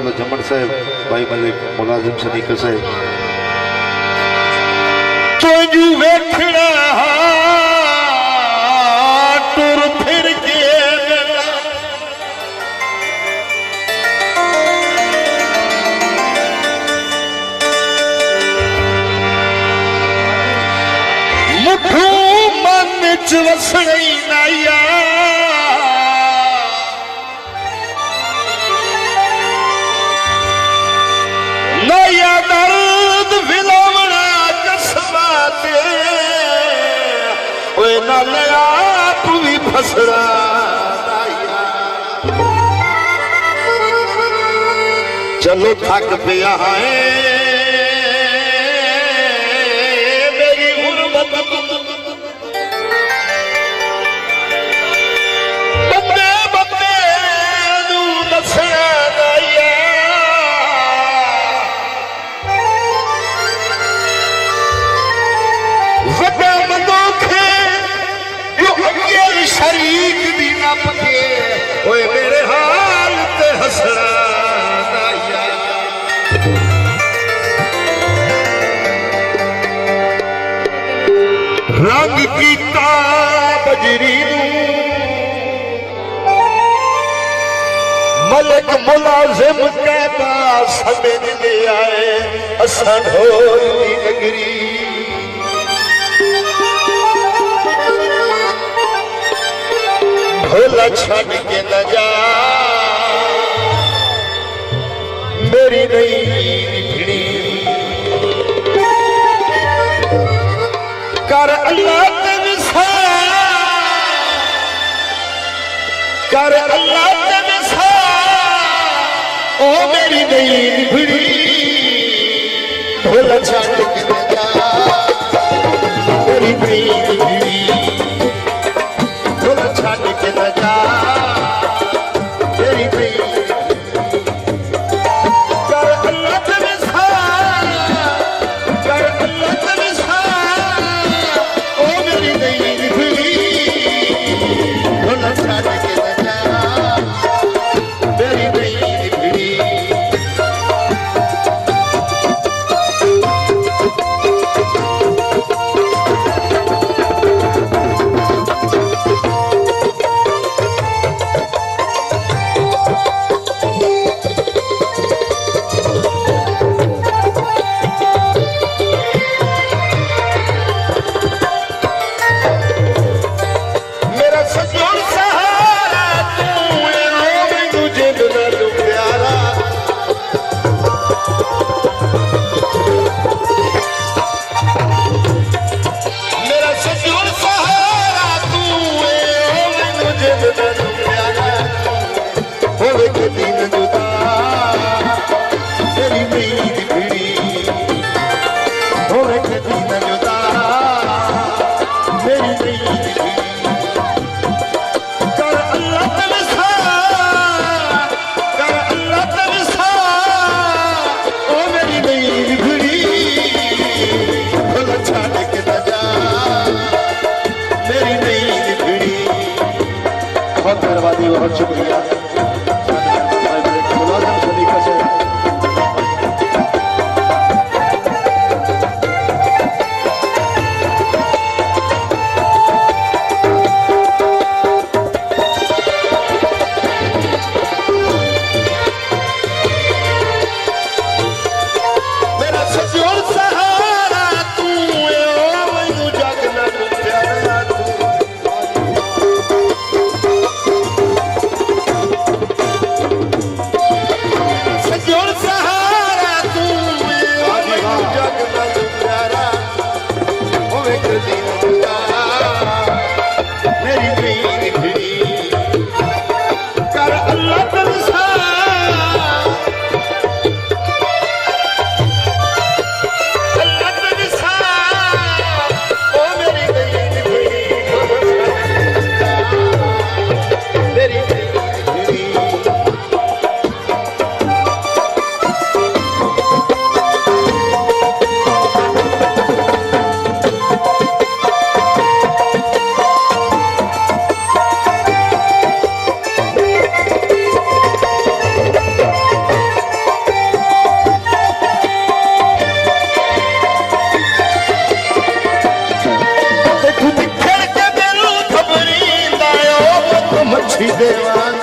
बरकतुल्लाह जमन साहब, भाई मलिक मुलाजिम सदीक साहब। तुझू वेखना टुर फिर के मुठू मन च वसणी नाया नया दर्द विलावना कसमाते ओए नाले आप भी फसड़ा चलो थक पिया है मेरी गुरबत बंदे बंदे नू दसना नया वड्डा मनुखे जो अगे शरीक दी ना पके ओए मेरे हाल ते हसना नया रंग कीता बजरी मलक मुलाजिम कहता समझ ले आए असा ढोल दी नगरी ढोला छड़ के न जा मेरी नहीं भिड़ी कर अल्लाह ते विसा कर अल्लाह ते विसा ओ मेरी नहीं भिड़ी ढोला छड़ के न जा मेरी नहीं भिड़ी ढोला छड़ के न जा मेरी नहीं कर अल्लाह ते विसा कर अल्लाह ते विसा ओ मेरी नहीं भिड़ी ढोला छड़ के न जा मेरी नहीं भिड़ी मेरा सजोड़ सहारा तू है ओ मैनू जिंद नालू प्यारा मेरा सजोड़ सहारा तू है ओ मैनू जिंद नालू प्यारा होवे के दिन जुदा तेरी नींद भिड़ी होवे के दिन जुदा मेरी नींद भिड़ी कर अल्लाह ते विसा कर अल्लाह ते विसा ओ मेरी नींद भिड़ी ढोला छड़ के न जा मेरी नींद भिड़ी बहुत मेहरबानी, बहुत शुक्रिया भाई मलिक मुलाजिम सदीक साहब। मेरा सजोड़ सहारा तू है ओ मैनू जग नालू प्यारा सजोड़ सहारा तू है ओ मैनू जग नालू प्यारा होवे के दिन जुदा मेरी नींद भिड़ी कर अल्लाह ते विसा अल्लाह ते विसा ओ मेरी नींद भिड़ी मेरी नींद भिड़ी मच्छी देवान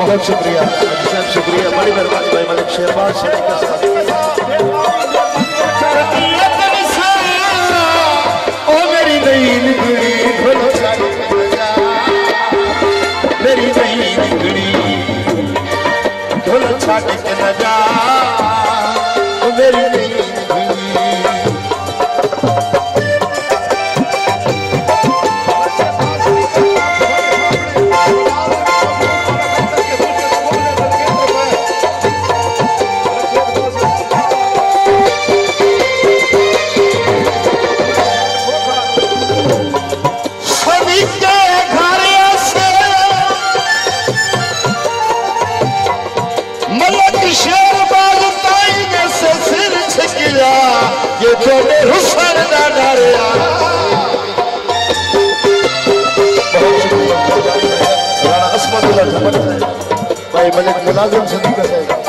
बहुत शुक्रिया साहब, शुक्रिया, बड़ी मेहरबानी भाई मलिक शहबाज सनी का साथ। ओ मेरी नई निगड़ी ढोल छाड़ के न जा, मेरी नई निगड़ी ढोल छाड़ के न जा, ओ मेरी नई निगड़ी। ये तो मेरे हुस्न दा डरिया। बहुत शुक्रिया राणा अस्मदुल्लाह ठमर साहब, भाई मलिक मुलाजिम सनी का साहब।